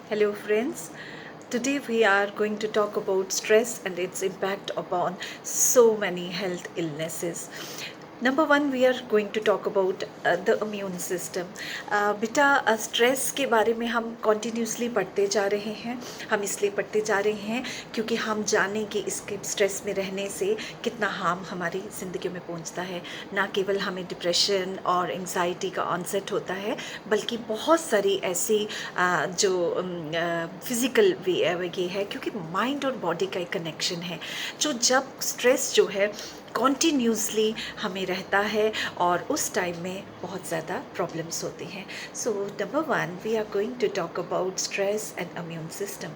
Hello friends, today we are going to talk about stress and its impact upon so many health illnesses. Number one, we are going to talk about the immune system. बेटा stress के बारे में हम continuously पढ़ते जा रहे हैं. हम इसलिए पढ़ते जा रहे हैं क्योंकि हम जानें कि इसके स्ट्रेस में रहने से कितना हार्म हमारी ज़िंदगी में पहुंचता है. ना केवल हमें डिप्रेशन और एंग्जाइटी का ऑनसेट होता है, बल्कि बहुत सारी ऐसी जो फिज़िकल ये है, क्योंकि माइंड और बॉडी का एक कनेक्शन है जो जब स्ट्रेस जो है कॉन्टीन्यूसली हमें रहता है और उस टाइम में बहुत ज़्यादा प्रॉब्लम्स होती हैं. So number one, we are going to talk about stress and immune system.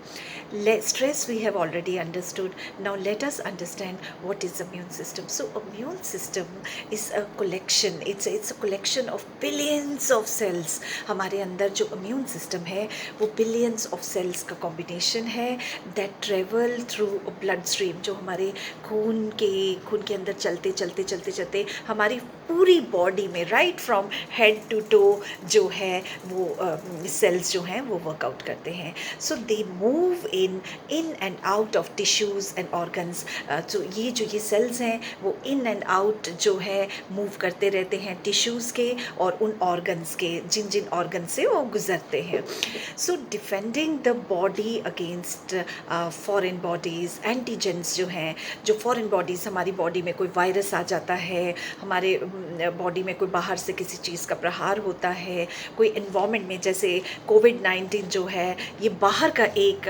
Stress we have already understood. Now let us understand what is immune system. So immune system is a collection, it's a collection of billions of cells. हमारे अंदर जो immune system है वो billions of cells का combination है that travel through a blood stream, जो हमारे खून के अंदर चलते हमारी पूरी बॉडी में right from head to toe जो है वो सेल्स जो हैं वो वर्कआउट करते हैं. So they move in and out of tissues and organs. तो ये सेल्स हैं वो इन एंड आउट जो है मूव करते रहते हैं टिश्यूज़ के और उन ऑर्गन्स के जिन ऑर्गन से वो गुजरते हैं. So defending the body against foreign bodies, antigens जो हैं, जो फॉरेन बॉडीज़, हमारी बॉडी में कोई वायरस आ जाता है, हमारे बॉडी में कोई बाहर से किसी चीज़ का प्रहार होता है, कोई इन्वायरमेंट में, जैसे कोविड-19 जो है ये बाहर का एक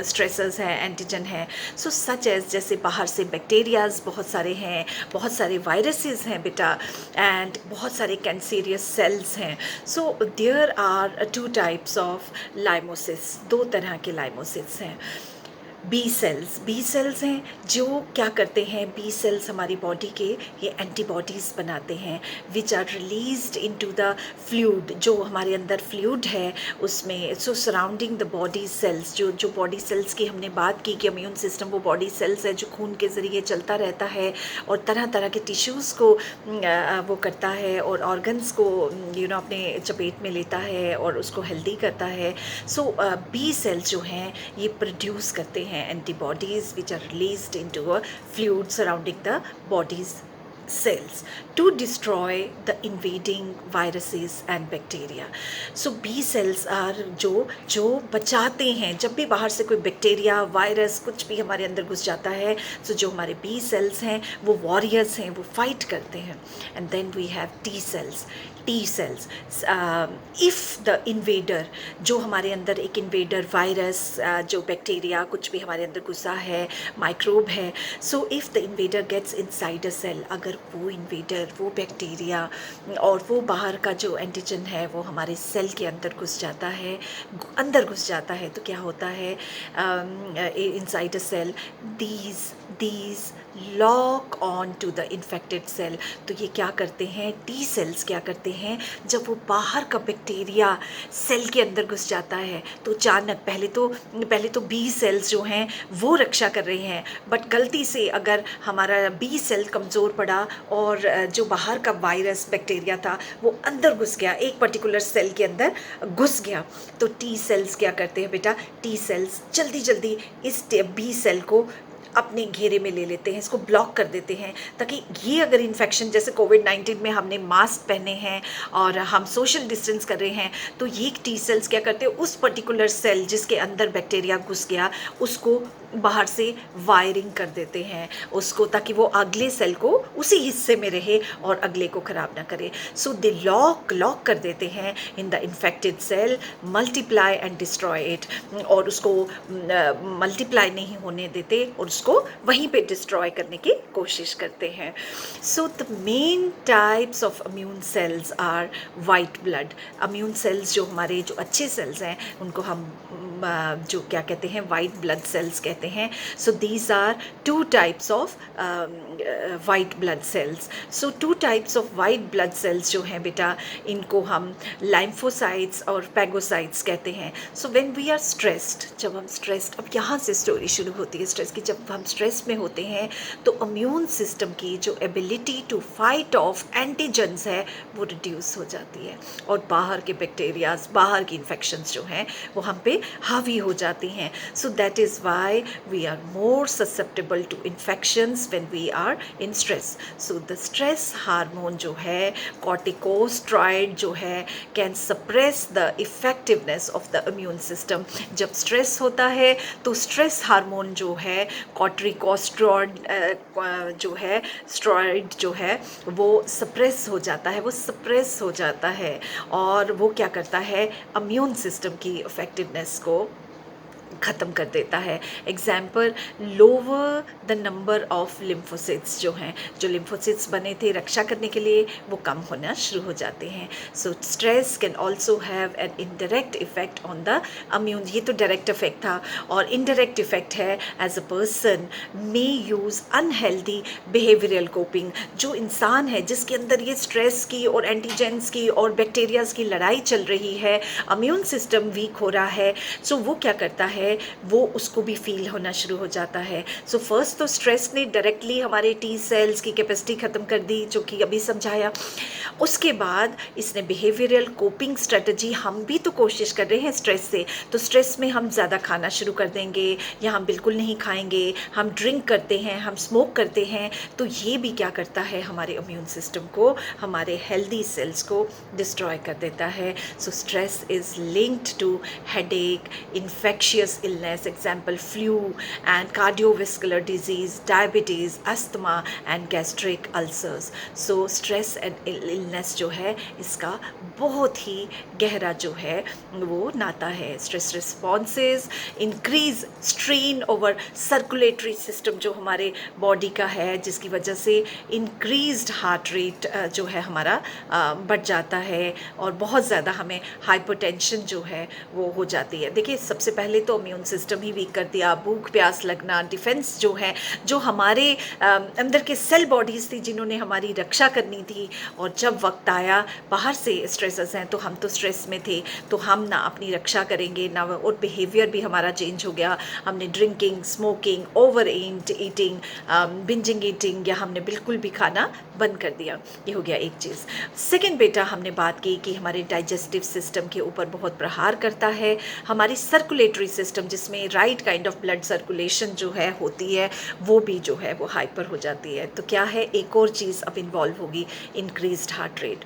स्ट्रेसर्स है, एंटीजन है. सो सच एज जैसे बाहर से बैक्टीरियाज बहुत सारे हैं, बहुत सारे वायरसेस हैं बेटा, एंड बहुत सारे कैंसरियस सेल्स हैं. So there are two types of lymphocytes, दो तरह के लाइमोसिस हैं. बी सेल्स हैं जो क्या करते हैं, बी सेल्स हमारी बॉडी के ये एंटीबॉडीज़ बनाते हैं which are released into the fluid, जो हमारे अंदर फ्लूइड है उसमें. So surrounding the body cells, जो बॉडी सेल्स की हमने बात की कि इम्यून सिस्टम वो बॉडी सेल्स है जो खून के ज़रिए चलता रहता है और तरह तरह के टिश्यूज़ को वो करता है और ऑर्गन्स को अपने चपेट में लेता है और उसको हेल्दी करता है. सो बी सेल्स जो हैं ये प्रोड्यूस करते हैं antibodies which are released into a fluid surrounding the body's cells to destroy the invading viruses and bacteria. So B cells are जो बचाते हैं जब भी बाहर से कोई बैक्टीरिया, वायरस, कुछ भी हमारे अंदर घुस जाता है. So जो हमारे B cells हैं वो वॉरियर्स हैं, वो फाइट करते हैं. And then we have T cells. If the invader, जो हमारे अंदर एक इन्वेडर वायरस, जो बैक्टीरिया कुछ भी हमारे अंदर घुसा है, माइक्रोब है, so if the invader gets inside a cell, अगर वो इन्वेडर, वो बैक्टीरिया और वो बाहर का जो एंटीजन है वो हमारे सेल के अंदर घुस जाता है, तो क्या होता है inside a cell, these lock on to the infected cell. तो ये क्या करते हैं, टी सेल्स क्या करते हैं, जब वो बाहर का बैक्टीरिया सेल के अंदर घुस जाता है तो अचानक पहले तो बी सेल्स जो हैं वो रक्षा कर रहे हैं, बट गलती से अगर हमारा बी सेल कमज़ोर पड़ा और जो बाहर का वायरस बैक्टीरिया था वो अंदर घुस गया, एक पर्टिकुलर सेल के अंदर घुस गया, तो टी सेल्स क्या करते हैं बेटा, टी सेल्स जल्दी इस बी सेल को अपने घेरे में ले लेते हैं, इसको ब्लॉक कर देते हैं, ताकि ये अगर इन्फेक्शन, जैसे कोविड-19 में हमने मास्क पहने हैं और हम सोशल डिस्टेंस कर रहे हैं, तो ये टी सेल्स क्या करते हैं, उस पर्टिकुलर सेल जिसके अंदर बैक्टीरिया घुस गया उसको बाहर से वायरिंग कर देते हैं उसको, ताकि वो अगले सेल को उसी हिस्से में रहे और अगले को ख़राब ना करे. सो दे लॉक कर देते हैं in the infected cell, multiply and destroy it, और उसको मल्टीप्लाई नहीं होने देते और उसको वहीं पे डिस्ट्रॉय करने की कोशिश करते हैं. So the main types of immune cells are white blood. Immune cells जो हमारे जो अच्छे सेल्स हैं उनको हम जो क्या कहते हैं वाइट ब्लड सेल्स कहते कहते हैं. So these are two types of white blood cells. So two types of white blood cells जो हैं बेटा, इनको हम lymphocytes और phagocytes कहते हैं. So when we are stressed, जब हम stressed, अब यहाँ से स्टोरी शुरू होती है स्ट्रेस की. जब हम स्ट्रेस में होते हैं तो इम्यून सिस्टम की जो ability to fight off antigens है वो रिड्यूस हो जाती है, और बाहर के बैक्टीरियाज, बाहर की इन्फेक्शंस जो हैं वो हम पे हावी हो जाती हैं. So that is why we are more susceptible to infections when we are in stress. So the stress hormone जो है, कॉर्टिकोस्टेरॉइड जो है, can suppress the effectiveness of the immune system. जब स्ट्रेस होता है तो स्ट्रेस हार्मोन जो है, कॉर्टिकोस्टेरॉइड जो है, स्टेरॉइड जो है, वो सप्रेस हो जाता है, वो सप्रेस हो जाता है, और वो क्या करता है, इम्यून सिस्टम की इफेक्टिवनेस को ख़त्म कर देता है. Example, lower the number of lymphocytes जो हैं, जो लिम्फोसिट्स बने थे रक्षा करने के लिए, वो कम होना शुरू हो जाते हैं. So stress can also have an indirect effect on the immune. ये तो डायरेक्ट इफेक्ट था, और इनडायरेक्ट इफेक्ट है as a person may use unhealthy behavioural coping. जो इंसान है जिसके अंदर ये स्ट्रेस की और एंटीजेंस की और बैक्टीरियाज की लड़ाई चल रही है, इम्यून सिस्टम वीक हो रहा है, सो वो क्या करता है, वो उसको भी फील होना शुरू हो जाता है. सो फर्स्ट तो स्ट्रेस ने डायरेक्टली हमारे टी सेल्स की कैपेसिटी ख़त्म कर दी, जो कि अभी समझाया. उसके बाद इसने बिहेवियरल कोपिंग स्ट्रेटजी, हम भी तो कोशिश कर रहे हैं स्ट्रेस से, तो स्ट्रेस में हम ज़्यादा खाना शुरू कर देंगे, या हम बिल्कुल नहीं खाएंगे, हम ड्रिंक करते हैं, हम स्मोक करते हैं. तो ये भी क्या करता है, हमारे इम्यून सिस्टम को, हमारे हेल्दी सेल्स को डिस्ट्रॉय कर देता है. So stress is linked to headache, infectious illness, example flu and cardiovascular disease, diabetes, asthma and gastric ulcers. So stress and illness जो है, इसका बहुत ही गहरा जो है वो नाता है. Stress responses increase strain over circulatory system जो हमारे बॉडी का है, जिसकी वजह से इंक्रीज्ड हार्ट रेट जो है हमारा बढ़ जाता है, और बहुत ज़्यादा हमें हाइपरटेंशन जो है वो हो जाती है. देखिए, सबसे पहले तो इम्यून सिस्टम ही वीक कर दिया, भूख प्यास लगना, डिफेंस जो है, जो हमारे अंदर के सेल बॉडीज़ थी जिन्होंने हमारी रक्षा करनी थी, और जब वक्त आया बाहर से स्ट्रेसेस हैं, तो हम तो स्ट्रेस में थे, तो हम ना अपनी रक्षा करेंगे ना, और बिहेवियर भी हमारा चेंज हो गया. हमने drinking, smoking, over eating, bingeing eating, या हमने बिल्कुल भी खाना बंद कर दिया. ये हो गया एक चीज़. सेकेंड बेटा, हमने बात की कि हमारे डाइजेस्टिव सिस्टम के ऊपर बहुत प्रहार करता है. हमारी सर्कुलेटरी सिस्टम, जिसमें right kind of blood circulation जो है होती है, वो भी जो है वो हाइपर हो जाती है. तो क्या है, एक और चीज़ अब इन्वॉल्व होगी, इंक्रीज्ड हार्ट रेट.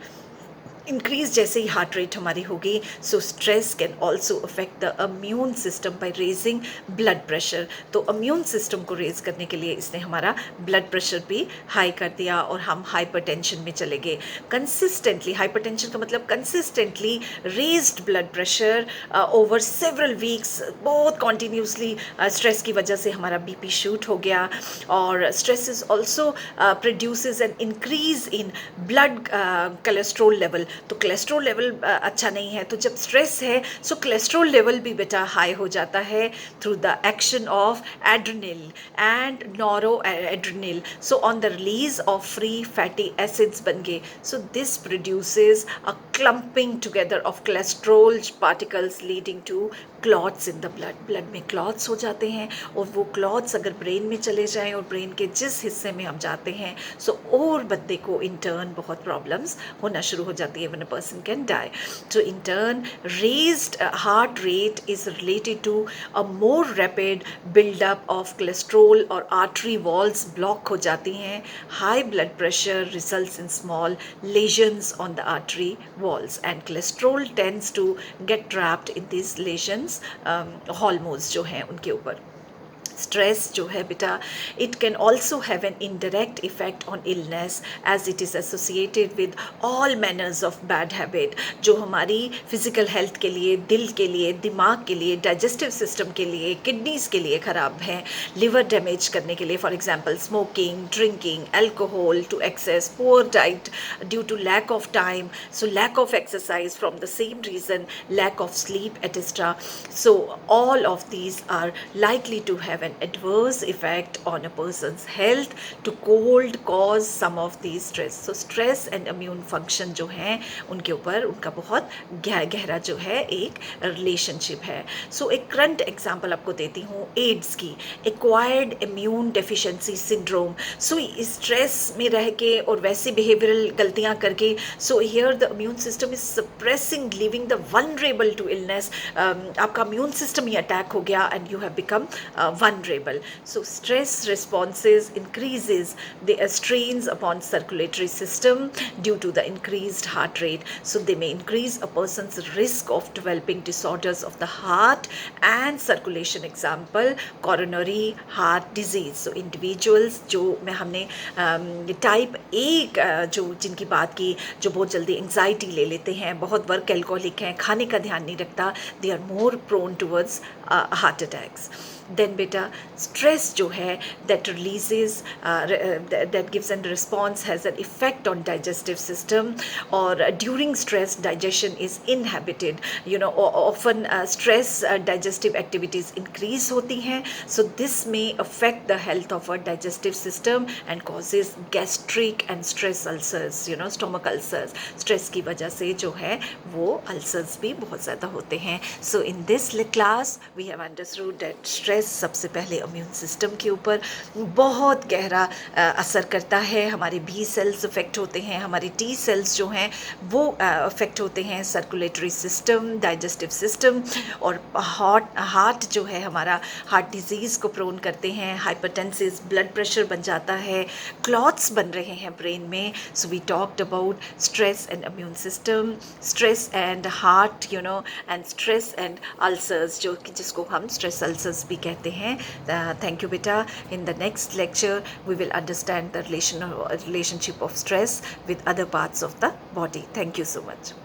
इंक्रीज जैसे ही हार्ट रेट हमारी होगी, सो stress can also affect the immune system by raising blood pressure. तो इम्यून सिस्टम को रेज करने के लिए इसने हमारा ब्लड प्रेशर भी हाई कर दिया, और हम हाइपरटेंशन में चले गए. कंसिस्टेंटली, हाइपरटेंशन का मतलब consistently raised blood pressure over several weeks, बहुत कॉन्टीन्यूसली स्ट्रेस की वजह से हमारा बीपी शूट हो गया. और stress is also produces an increase in blood cholesterol level. तो कोलेस्ट्रॉल लेवल अच्छा नहीं है, तो जब स्ट्रेस है, सो कोलेस्ट्रॉल लेवल भी बेटा हाई हो जाता है through the action of adrenal and nor adrenal. So on the release of free fatty acids बन गए. So this produces a clumping together of cholesterol particles leading to clots in the blood. Blood में clots हो जाते हैं, और वो clots अगर brain में चले जाएं, और ब्रेन के जिस हिस्से में हम जाते हैं, सो और बंदे को इन टर्न बहुत प्रॉब्लम्स होना शुरू हो जाती है. When a person can die. So in turn raised heart rate is related to a more rapid buildup of cholesterol, और आर्टरी वॉल्स ब्लॉक हो जाती हैं. High blood pressure results in small lesions on the artery walls, and cholesterol tends to get trapped in this lesions, hormones जो हैं उनके ऊपर. Stress जो है बेटा, it can also have an indirect effect on illness, as it is associated with all manners of bad habit, जो हमारी physical health के लिए, दिल के लिए, दिमाग के लिए, डाइजेस्टिव सिस्टम के लिए, किडनीज़ के लिए ख़राब हैं. लिवर डैमेज करने के लिए, for example smoking, drinking, alcohol to excess, poor diet due to lack of time, so lack of exercise from the same reason, lack of sleep etcetera. So all of these are likely to have have an adverse effect on a person's health to cold cause some of these stress. So stress and immune function जो हैं उनके ऊपर उनका बहुत गहरा जो है एक रिलेशनशिप है. सो एक करंट एग्जांपल आपको देती हूँ एड्स की, acquired immune deficiency syndrome. So stress में रह के और वैसे बिहेवियरल गलतियाँ करके, so here the immune system is suppressing, leaving the vulnerable to illness. आपका इम्यून सिस्टम ही अटैक हो गया and you have become vulnerable. So stress responses increases the strains upon circulatory system due to the increased heart rate. So they may increase a person's risk of developing disorders of the heart and circulation. Example, coronary heart disease. So individuals जो में हमने type A जो जिनकी बात की, जो बहुत जल्दी एंग्जाइटी ले लेते हैं, बहुत वर्क एल्कोहलिक हैं, खाने का ध्यान नहीं रखता, they are more prone towards heart attacks. Then बेटा स्ट्रेस जो है that releases that gives an response has an effect on digestive system. और during stress digestion is inhibited, you know, often stress digestive activities increase होती हैं. So this may affect the health of a digestive system and causes gastric and stress ulcers, you know, stomach ulcers. Stress की वजह से जो है वो ulcers भी बहुत ज़्यादा होते हैं. So in this class we have understood that stress सबसे पहले इम्यून सिस्टम के ऊपर बहुत गहरा असर करता है. हमारे बी सेल्स अफेक्ट होते हैं, हमारे टी सेल्स जो हैं वो अफेक्ट होते हैं, सर्कुलेटरी सिस्टम, डाइजेस्टिव सिस्टम. और हार्ट जो है हमारा हार्ट डिजीज़ को प्रोन करते हैं, हाइपरटेंसिस, ब्लड प्रेशर बन जाता है, क्लॉट्स बन रहे हैं ब्रेन में. So we talked about stress and immune system, stress and heart, you know, and stress and ulcers, जो जिसको हम स्ट्रेस अल्सर्स भी कहते हैं. Thank you beta. In the next lecture we will understand the relationship of stress with other parts of the body. Thank you so much.